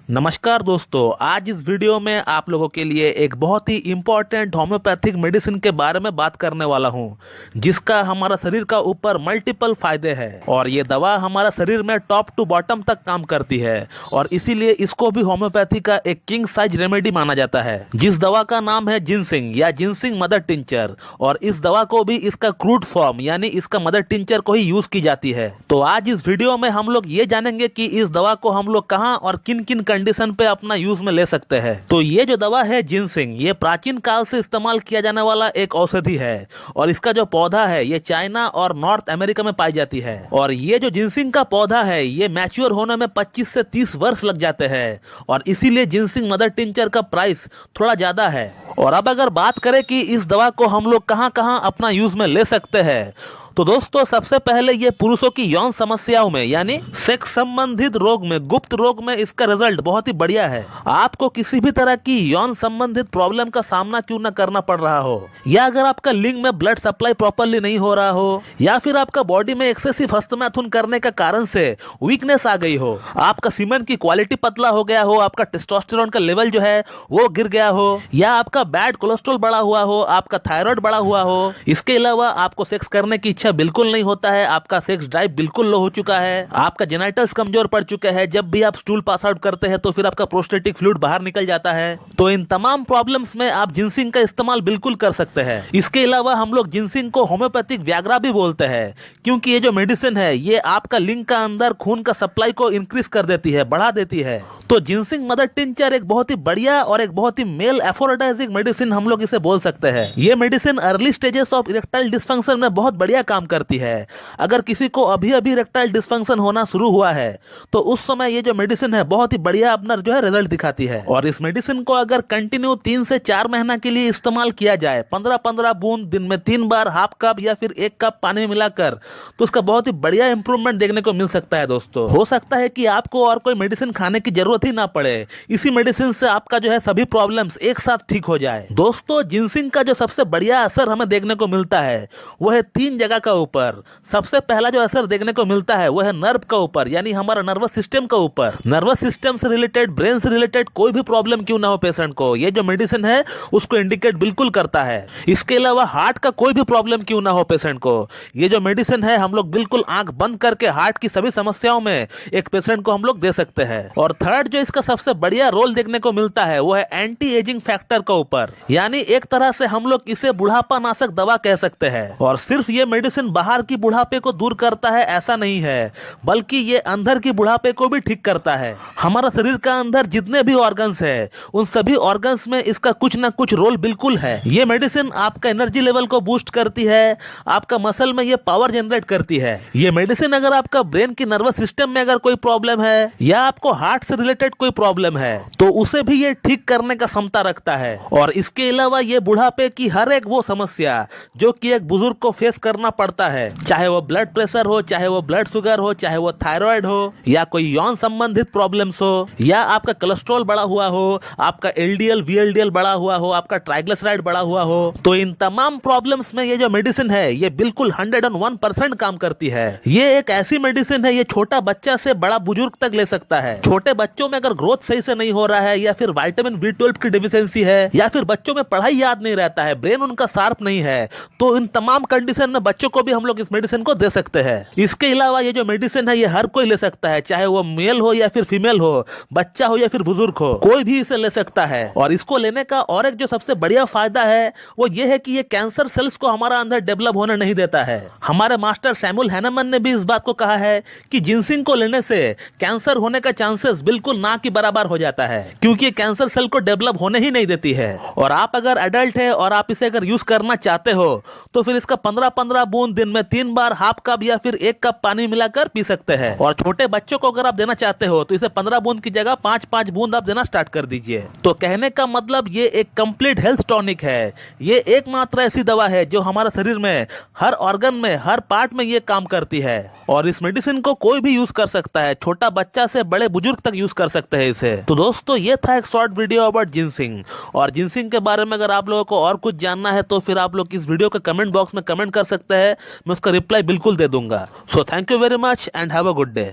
नमस्कार दोस्तों, आज इस वीडियो में आप लोगों के लिए एक बहुत ही इम्पोर्टेंट होम्योपैथिक मेडिसिन के बारे में बात करने वाला हूं, जिसका हमारा शरीर का ऊपर मल्टीपल फायदे हैं और ये दवा हमारा शरीर में टॉप टू बॉटम तक काम करती है और इसीलिए इसको भी होम्योपैथी का एक किंग साइज रेमेडी माना जाता है। जिस दवा का नाम है जिनसिंग या जिनसिंग मदर टिंचर और इस दवा को भी इसका क्रूड फॉर्म यानी इसका मदर टिंचर को ही यूज की जाती है। तो आज इस वीडियो में हम लोग ये जानेंगे कि इस दवा को हम लोग कहाँ और किन किन कंडीशन पे अपना यूज में ले सकते हैं। तो ये जो दवा है जिनसिंग, ये प्राचीन काल से इस्तेमाल किया जाने वाला एक औषधि है और इसका जो पौधा है ये चाइना और नॉर्थ अमेरिका में पाई जाती है। और ये जो जिनसिंग का पौधा है ये मैच्योर होने में 25 से 30 वर्ष लग जाते हैं और इसीलिए जिनसिंग मदर टिंचर का प्राइस थोड़ा ज्यादा है। और अब अगर बात करें कि इस दवा को हम लोग कहाँ कहाँ अपना यूज में ले सकते हैं, तो दोस्तों सबसे पहले ये पुरुषों की यौन समस्याओं में यानी सेक्स संबंधित रोग में, गुप्त रोग में इसका रिजल्ट बहुत ही बढ़िया है। आपको किसी भी तरह की यौन संबंधित प्रॉब्लम का सामना क्यों न करना पड़ रहा हो, या अगर आपका लिंग में ब्लड सप्लाई प्रॉपरली नहीं हो रहा हो, या फिर आपका बॉडी में एक्सेसिव हस्तमैथुन करने का कारण से वीकनेस आ गई हो, आपका सीमेन की क्वालिटी पतला हो गया हो, आपका टेस्टोस्टेरोन का लेवल जो है वो गिर गया हो, या आपका बैड कोलेस्ट्रॉल बढ़ा हुआ हो, आपका थायराइड बढ़ा हुआ हो, इसके अलावा आपको सेक्स करने की बिल्कुल नहीं होता है, आपका सेक्स ड्राइव बिल्कुल लो हो चुका है, आपका जेनिटल्स कमजोर पड़ चुके हैं, जब भी आप स्टूल पास आउट करते हैं तो फिर आपका प्रोस्टेटिक फ्लूइड बाहर निकल जाता है, तो इन तमाम प्रॉब्लम्स में आप जिनसिंग का इस्तेमाल बिल्कुल कर सकते हैं। इसके अलावा हम लोग जिनसिंग को होम्योपैथिक व्याग्रा भी बोलते हैं, क्योंकि ये जो मेडिसिन है ये आपका लिंग का अंदर खून का सप्लाई को इंक्रीज कर देती है, बढ़ा देती है। तो जिनसिंग मदर टिंचर एक बहुत ही बढ़िया और एक बहुत ही मेल एफोर्डाइजिंग मेडिसिन हम लोग इसे बोल सकते हैं। ये medicine early stages of erectile dysfunction में बहुत बढ़िया काम करती है। अगर किसी को अभी अभी इरेक्टाइल डिस्फंक्शन होना शुरू हुआ है तो उस समय ये जो मेडिसिन है बहुत ही बढ़िया अपना जो है रिजल्ट दिखाती है। और इस मेडिसिन को अगर कंटिन्यू 3 से 4 महीना के लिए इस्तेमाल किया जाए, 15-15 बूंद दिन में 3 बार हाफ कप या फिर 1 कप पानी में मिलाकर, तो उसका बहुत ही बढ़िया इंप्रूवमेंट देखने को मिल सकता है। दोस्तों हो सकता है कि आपको और कोई मेडिसिन खाने की जरूरत ही ना पड़े, इसी मेडिसिन से आपका जो है सभी प्रॉब्लम्स एक साथ ठीक हो जाए। दोस्तों जिनसिंग का जो सबसे बढ़िया असर हमें देखने को मिलता है वो है 3 जगह का ऊपर। सबसे पहला जो असर देखने को मिलता है वो है नर्व का ऊपर, यानी हमारा नर्वस सिस्टम का ऊपर। नर्वस सिस्टम से रिलेटेड, ब्रेन से रिलेटेड कोई भी प्रॉब्लम क्यों ना हो पेशेंट को, ये जो मेडिसिन है उसको इंडिकेट बिल्कुल करता है। इसके अलावा हार्ट का कोई भी प्रॉब्लम क्यों ना हो पेशेंट को, ये जो मेडिसिन है हम लोग बिल्कुल आंख बंद करके हार्ट की सभी समस्याओं में एक पेशेंट को हम लोग दे सकते हैं। और थर्ड जो इसका सबसे बढ़िया रोल देखने को मिलता है वो है एंटी एजिंग फैक्टर का ऊपर, यानी एक तरह से हम लोग इसे बुढ़ापा नाशक दवा कह सकते हैं। और सिर्फ ये मेडिसिन बाहर की बुढ़ापे को दूर करता है ऐसा नहीं है, बल्कि ये अंदर की बुढ़ापे को भी ठीक करता है। हमारा शरीर का अंदर जितने भी ऑर्गन्स है उन सभी ऑर्गन्स में इसका कुछ ना कुछ रोल बिल्कुल है। ये मेडिसिन आपका एनर्जी लेवल को बूस्ट करती है, आपका मसल में ये पावर जनरेट करती है। ये मेडिसिन अगर आपका ब्रेन की नर्वस सिस्टम में अगर कोई प्रॉब्लम है या आपको हार्ट से रिलेटेड कोई प्रॉब्लम है तो उसे भी ये ठीक करने का क्षमता रखता है। और इसके अलावा ये बुढ़ापे की हर एक वो समस्या जो कि एक बुजुर्ग को फेस करना पड़ता है, चाहे वो ब्लड प्रेशर हो, चाहे वो ब्लड शुगर हो, चाहे वो थायराइड हो, या कोई यौन संबंधित प्रॉब्लम्स हो, या आपका कोलेस्ट्रॉल बढ़ा हुआ हो, आपका एलडीएल वीएलडीएल बढ़ा हुआ हो, आपका ट्राइग्लिसराइड बढ़ा हुआ हो, तो इन तमाम प्रॉब्लम्स में ये जो मेडिसिन है ये बिल्कुल 101% काम करती है। ये एक ऐसी मेडिसिन है ये छोटा बच्चा से बड़ा बुजुर्ग तक ले सकता है। छोटे बच्चों में अगर ग्रोथ सही से नहीं हो रहा है, या फिर विटामिन B12 की डिफिशियंसी है, या फिर बच्चों में पढ़ाई याद नहीं रहता है, ब्रेन उनका शार्प नहीं है, तो इन तमाम कंडीशन में बच्चों को भी हम लोग इस मेडिसिन को दे सकते हैं। इसके अलावा ये जो मेडिसिन है ये हर कोई ले सकता है, चाहे वो मेल हो या फिर फीमेल हो, बच्चा हो या फिर बुजुर्ग हो, कोई भी इसे ले सकता है। और इसको लेने का और एक जो सबसे बढ़िया फायदा है वो ये है कि ये कैंसर सेल्स को हमारा अंदर डेवलप होने नहीं देता है। हमारे मास्टर सैमुअल हैनेमन ने भी इस बात को कहा है कि जिनसिंग को लेने से कैंसर होने का चांसेस बिल्कुल ना के बराबर हो जाता है, क्योंकि कैंसर सेल को डेवलप होने ही नहीं देती है। और आप अगर एडल्ट है और आप इसे अगर यूज करना चाहते हो तो फिर इसका 15-15 बूंद दिन में 3 बार हाफ कप या फिर 1 कप पानी मिलाकर पी सकते हैं। और छोटे बच्चों को अगर आप देना चाहते हो तो इसे 15 बूंद की जगह 5-5 बूंद आप देना स्टार्ट कर दीजिए। तो कहने का मतलब ये एक कंप्लीट हेल्थ टॉनिक है। ये एकमात्र ऐसी दवा है जो हमारे शरीर में हर ऑर्गन में, हर पार्ट में ये काम करती है। और इस मेडिसिन को कोई भी यूज कर सकता है, छोटा बच्चा से बड़े बुजुर्ग तक यूज कर सकते हैं इसे। तो दोस्तों ये था एक शॉर्ट वीडियो अबाउट जिनसिंग। और जिनसिंग के बारे में अगर आप लोगों को और कुछ जानना है तो फिर आप लोग इस वीडियो के कमेंट बॉक्स में कमेंट कर सकते हैं, मैं उसका रिप्लाई बिल्कुल दे दूंगा। So thank you very much and have a good day.